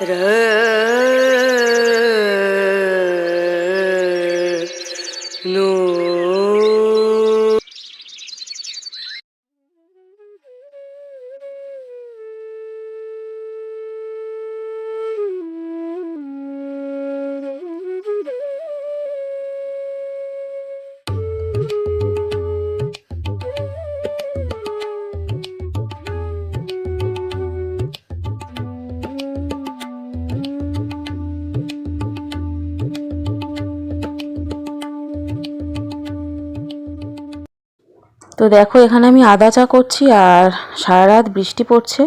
No তো দেখো এখানে আমি আদা চা করছি আর সারা রাত বৃষ্টি পড়ছে,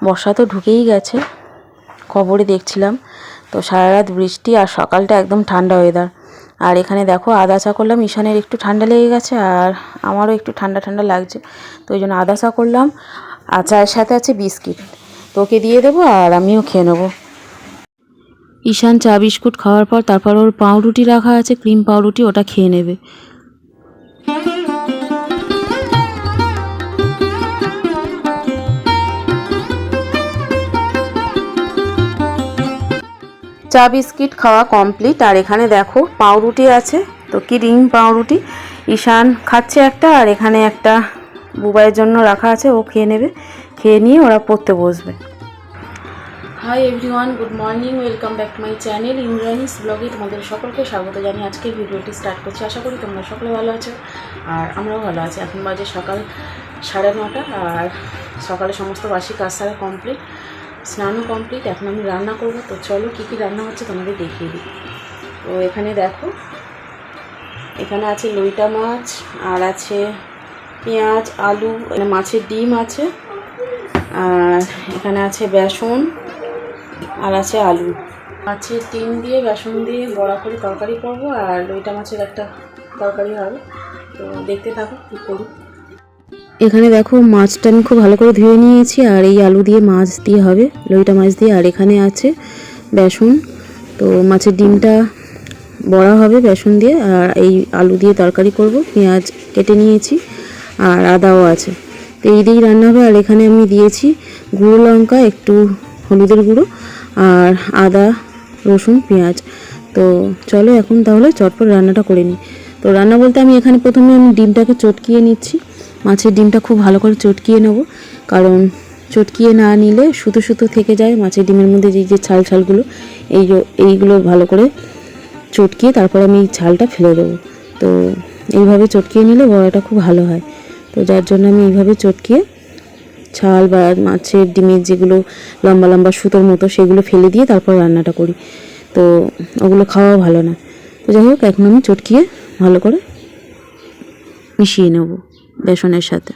বর্ষা তো ঢুকেই গেছে, খবরে দেখছিলাম। তো সারা রাত বৃষ্টি আর সকালটা একদম ঠান্ডা ওয়েদার। আর এখানে দেখো আদা চা করলাম, ঈশানের একটু ঠান্ডা লেগে গেছে আর আমারও একটু ঠান্ডা ঠান্ডা লাগছে, তো ওই জন্য আদা চা করলাম। আর চায়ের সাথে আছে বিস্কিট, তো ওকে দিয়ে দেবো আর আমিও খেয়ে নেবো। ঈশান চা বিস্কুট খাওয়ার পর তারপর ওর পাউরুটি রাখা আছে, ক্রিম পাউরুটি, ওটা খেয়ে নেবে। চা বিস্কিট খাওয়া কমপ্লিট। আর এখানে দেখো পাউরুটি আছে, তো ক্রিম পাউরুটি ঈশান খাচ্ছে একটা, আর এখানে একটা বুবাইয়ের জন্য রাখা আছে, ও খেয়ে নেবে, খেয়ে নিয়ে ওরা পড়তে বসবে। Hi everyone, good morning, welcome back to my channel Indrani's ব্লগে তোমাদের সকলকে স্বাগত জানিয়ে আজকে ভিডিওটি স্টার্ট করছি। আশা করি তোমরা সকলে ভালো আছো আর আমরাও ভালো আছি। এখন বাজে সকাল 9:30 আর সকালে সমস্ত বাসি কাজ সারা কমপ্লিট, স্নানও কমপ্লিট। এখন আমি রান্না করব, তো চলো কী কী রান্না হচ্ছে তোমাদের দেখিয়ে দিই। তো এখানে দেখো, এখানে আছে লইটা মাছ, আর আছে পেঁয়াজ, আলু, মাছের ডিম আছে, আর এখানে আছে বেসন, আর আছে আলু। মাছের ডিম দিয়ে বেসন দিয়ে বড়া করে তরকারি করব, আর লইটা মাছের একটা তরকারি হবে। তো দেখতে থাকো কী করি। এখানে দেখো মাছটা আমি খুব ভালো করে ধুয়ে নিয়েছি, আর এই আলু দিয়ে মাছ দিয়ে হবে, লইটা মাছ দিয়ে। আর এখানে আছে বেসন, তো মাছের ডিমটা বড়া হবে বেসন দিয়ে, আর এই আলু দিয়ে তরকারি করব। পেঁয়াজ কেটে নিয়েছি আর আদাও আছে, তো এই দিয়েই রান্না হবে। আর এখানে আমি দিয়েছি গুঁড়ো লঙ্কা, একটু হলুদের গুঁড়ো, আর আদা, রসুন, পেঁয়াজ। তো চলো এখন তাহলে চটপট রান্নাটা করে নিই। তো রান্না বলতে আমি এখানে প্রথমে ডিমটাকে চটকিয়ে নিচ্ছি। মাছের ডিমটা খুব ভালো করে চটকিয়ে নেব, কারণ চটকিয়ে না নিলে সুতো সুতো থেকে যায় মাছের ডিমের মধ্যে, যে ছাল ছালগুলো, এইগুলো ভালো করে চটকিয়ে তারপর আমি এই ছালটা ফেলে দেবো। তো এইভাবে চটকিয়ে নিলে বড়াটা খুব ভালো হয়। তো যার জন্য আমি এইভাবে চটকিয়ে ছাল বা মাছের ডিমের যেগুলো লম্বা লম্বা সুতোর মতো সেগুলো ফেলে দিয়ে তারপর রান্নাটা করি, তো ওগুলো খাওয়াও ভালো না। তো যাই হোক, এখন আমি চটকিয়ে ভালো করে মিশিয়ে নেব বেসনের সাথে।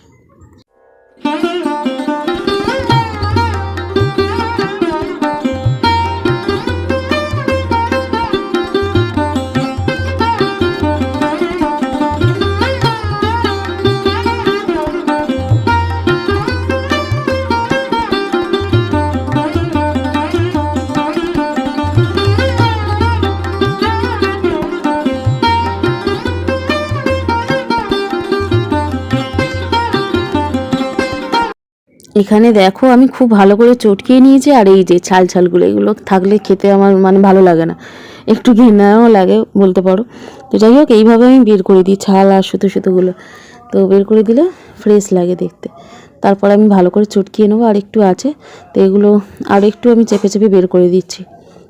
এখানে দেখো আমি খুব ভালো করে চটকিয়ে নিয়েছি, আর এই যে ছাল ছালগুলো, এগুলো থাকলে খেতে আমার ভালো লাগে না, একটু ঘৃণাও লাগে বলতে পারো। তো যাই হোক, এইভাবে আমি বের করে দিই ছাল আর সুতো সুতোগুলো, তো বের করে দিলে ফ্রেশ লাগে দেখতে। তারপর আমি ভালো করে চটকিয়ে নেবো, আর একটু আছে, তো এগুলো আর একটু আমি চেপে চেপে বের করে দিচ্ছি।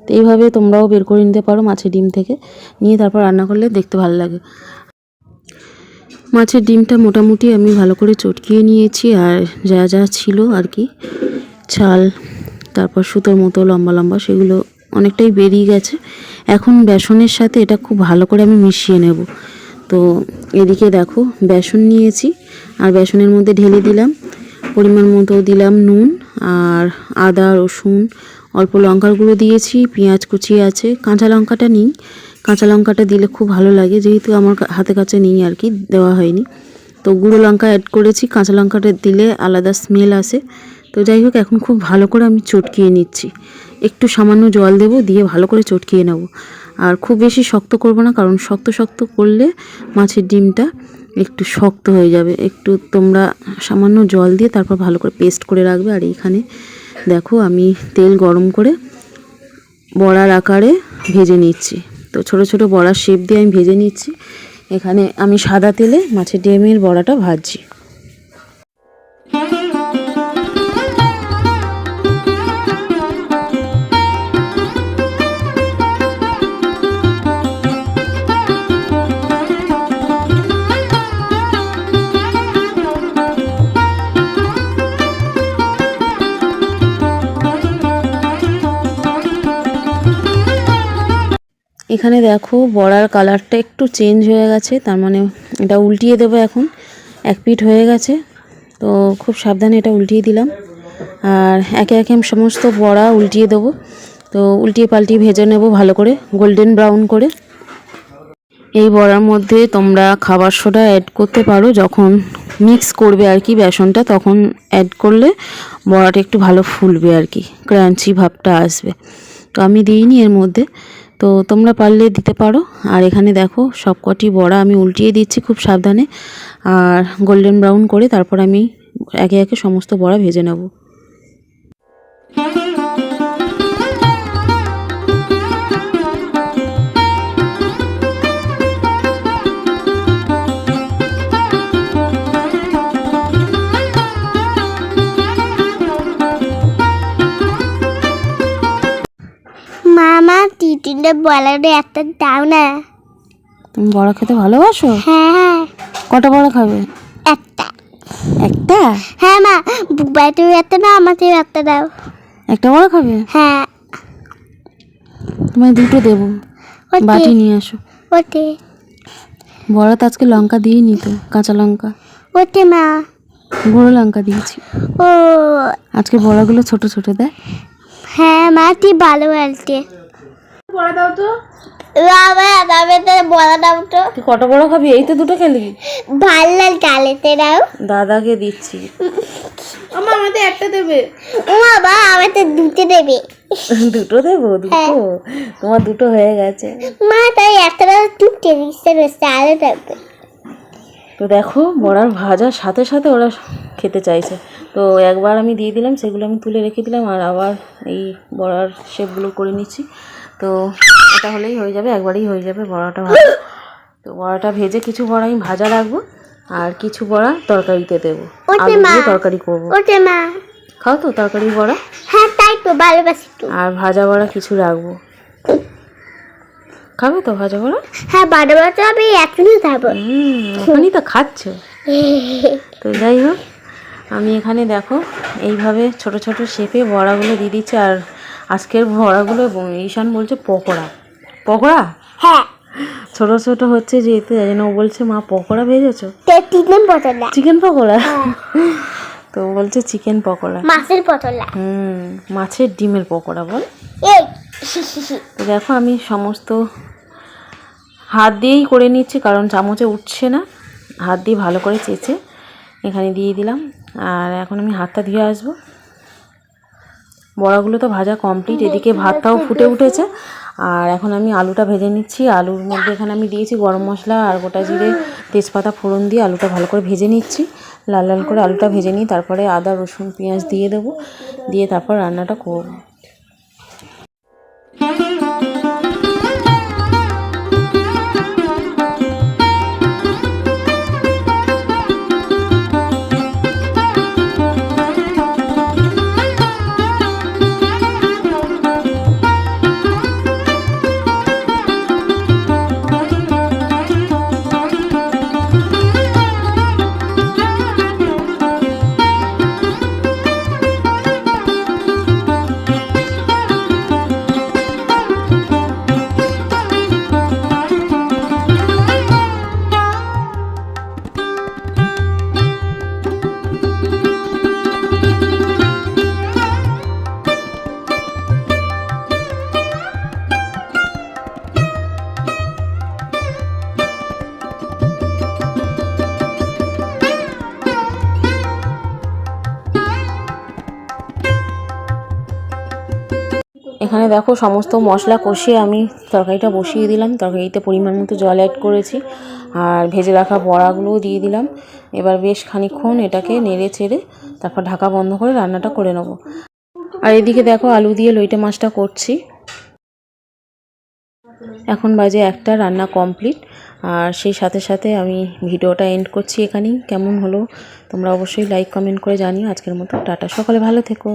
তো এইভাবে তোমরাও বের করে নিতে পারো মাছের ডিম থেকে, নিয়ে তারপর রান্না করলে দেখতে ভালো লাগে। মাছের ডিমটা মোটামুটি আমি ভালো করে চটকিয়ে নিয়েছি, আর যা যা ছিল আর কি ছাল, তারপর সুতোর মতো লম্বা লম্বা, সেগুলো অনেকটাই বেরিয়ে গেছে। এখন বেসনের সাথে এটা খুব ভালো করে আমি মিশিয়ে নেব। তো এদিকে দেখো বেসন নিয়েছি, আর বেসনের মধ্যে ঢেলে দিলাম পরিমাণ মতো, দিলাম নুন আর আদা, রসুন, অল্প লঙ্কার গুঁড়ো দিয়েছি, পেঁয়াজ কুচি আছে, কাঁচা লঙ্কাটা নিই, কাঁচা লঙ্কাটা দিলে খুব ভালো লাগে, যেহেতু আমার হাতে কাছে নেই আর কি, দেওয়া হয়নি। তো গুঁড়ো লঙ্কা অ্যাড করেছি, কাঁচা লঙ্কাটা দিলে আলাদা স্মেল আসে। তো যাই হোক, এখন খুব ভালো করে আমি চটকিয়ে নিচ্ছি, একটু সামান্য জল দেব, দিয়ে ভালো করে চটকিয়ে নেব। আর খুব বেশি শক্ত করব না, কারণ শক্ত শক্ত করলে মাছের ডিমটা একটু শক্ত হয়ে যাবে। একটু তোমরা সামান্য জল দিয়ে তারপর ভালো করে পেস্ট করে রাখবে। আর এইখানে দেখো আমি তেল গরম করে বড়ার আকারে ভেজে নিচ্ছি। তো ছোট ছোট বড়ার শেপ দিয়ে আমি ভেজে নিচ্ছি। এখানে আমি সাদা তেলে মাছের ডিমের বড়াটা ভাজছি। এখানে দেখো বড়ার কালারটা একটু চেঞ্জ হয়ে গেছে, তার মানে এটা উল্টিয়ে দেবো এখন। এক পিঠ হয়ে গেছে, তো খুব সাবধানে এটা উল্টিয়ে দিলাম। আর একে একে সমস্ত বড়া উল্টিয়ে দেবো। তো উল্টিয়ে পাল্টিয়ে ভেজে নেব ভালো করে গোল্ডেন ব্রাউন করে। এই বড়ার মধ্যে তোমরা খাবার সোডা অ্যাড করতে পারো, যখন মিক্স করবে আর কি বেসনটা, তখন অ্যাড করলে বড়াটা একটু ভালো ফুলবে আর কি, ক্রাঞ্চি ভাবটা আসবে। তো আমি দিইনি এর মধ্যে, তো তোমরা পারলে দিতে পারো। আর এখানে দেখো সবকটি বড়া আমি উল্টিয়ে দিচ্ছি খুব সাবধানে, আর গোল্ডেন ব্রাউন করে তারপর আমি একে একে সমস্ত বড়া ভেজে নেব। মামা টিটিনে বলারে একটা দাও না। তুমি বড়া খেতে ভালোবাসো? হ্যাঁ। কটা বড়া খাবে? একটা। একটা? হ্যাঁ মা, বুবাই তুমি একটা দাও, আমাকে একটা দাও। একটা বড়া খাবে? হ্যাঁ। তোমায় দুটো দেবো, বাটি নিয়ে আসো। ওতে বড়া তো আজকে লঙ্কা দিইনি, তো কাঁচা লঙ্কা। ওতে মা গুঁড়ো লঙ্কা দিয়েছি। ও আজকে বড়াগুলো ছোট ছোট দেয়। হ্যাঁ মা, তুই ভালো বলতে। বড়া দাও তো। বাবা দাবে তো বড়া দাও তো। তুই কটা বড়া খাবি? এই তো দুটো খেলি। ভালো ডালেতে দাও। দাদাকে দিচ্ছি। আমার আমাদের একটা দেবে। ও বাবা আমাকে দুটো দেবে। দুটো দেবো? দুটো? তোমার দুটো হয়ে গেছে মা, তাই একটা দাও, তুই টেলিস্টার রয়েছে আরো দেবে। তো দেখো বড়ার ভাজার সাথে সাথে ওরা খেতে চাইছে, তো একবার আমি দিয়ে দিলাম, সেগুলো আমি তুলে রেখে দিলাম। আর আবার এই বড়ার শেপগুলো করে নিচ্ছি। তো এটা হলেই হয়ে যাবে, একবারেই হয়ে যাবে বড়াটা ভাজা। তো বড়াটা ভেজে কিছু বড়া আমি ভাজা রাখবো, আর কিছু বড়া তরকারিতে দেবো, আলু দিয়ে তরকারি করবো। ওতে মা খাও তো তরকারি বড়া? হ্যাঁ তাই তো, ভালোবাসি তো। আর ভাজা বড়া কিছু রাখবো, খাবে তো ভাজা বড়া? হ্যাঁ ভালোবাসি, আমি এখনই খাবো। এখনই তো খাচ্ছ। তো যাই হোক, আমি এখানে দেখো এইভাবে ছোট ছোট শেপে বড়াগুলো দিয়ে দিচ্ছি। আর আজকের বড়াগুলো ঈশান বলছে পকোড়া। পকোড়া? হ্যাঁ। ছোট ছোট হচ্ছে যেহেতু, তাই জন্য ও বলছে মা পকোড়া ভেজেছো? চিকেন পটলা। চিকেন পকোড়া? তো বলছে চিকেন পকোড়া। মাছের পটলা। মাছের ডিমের পকোড়া বল। এই তো দেখো আমি সমস্ত হাত দিয়েই করে নিচ্ছি, কারণ চামচে উঠছে না। হাত দিয়ে ভালো করে চেঁচে এখানে দিয়ে দিলাম। আর এখন আমি হাতটা ধুয়ে আসবো। বড়াগুলো তো ভাজা কমপ্লিট, এদিকে ভাতটাও ফুটে উঠেছে। আর এখন আমি আলুটা ভেজে নিচ্ছি। আলুর মধ্যে এখানে আমি দিয়েছি গরম মশলা আর গোটা জিরে তেজপাতা ফোড়ন দিয়ে আলুটা ভালো করে ভেজে নিচ্ছি। লাল লাল করে আলুটা ভেজে নিই, তারপরে আদা রসুন পেঁয়াজ দিয়ে দেবো, দিয়ে তারপর রান্নাটা করবো। এখানে দেখো সমস্ত মশলা কষিয়ে আমি তরকারিটা বসিয়ে দিলাম। তরকারিতে পরিমাণ মতো জল অ্যাড করেছি, আর ভেজে রাখা বড়াগুলোও দিয়ে দিলাম। এবার বেশ খানিকক্ষণ এটাকে নেড়ে ছেড়ে তারপর ঢাকা বন্ধ করে রান্নাটা করে নেব। আর এদিকে দেখো আলু দিয়ে লইটে মাছটা করছি। এখন বাজে 1টা, রান্না কমপ্লিট। আর সেই সাথে সাথে আমি ভিডিওটা এন্ড করছি এখানেই। কেমন হলো তোমরা অবশ্যই লাইক কমেন্ট করে জানিও। আজকের মতো টাটা, সকালে ভালো থেকো।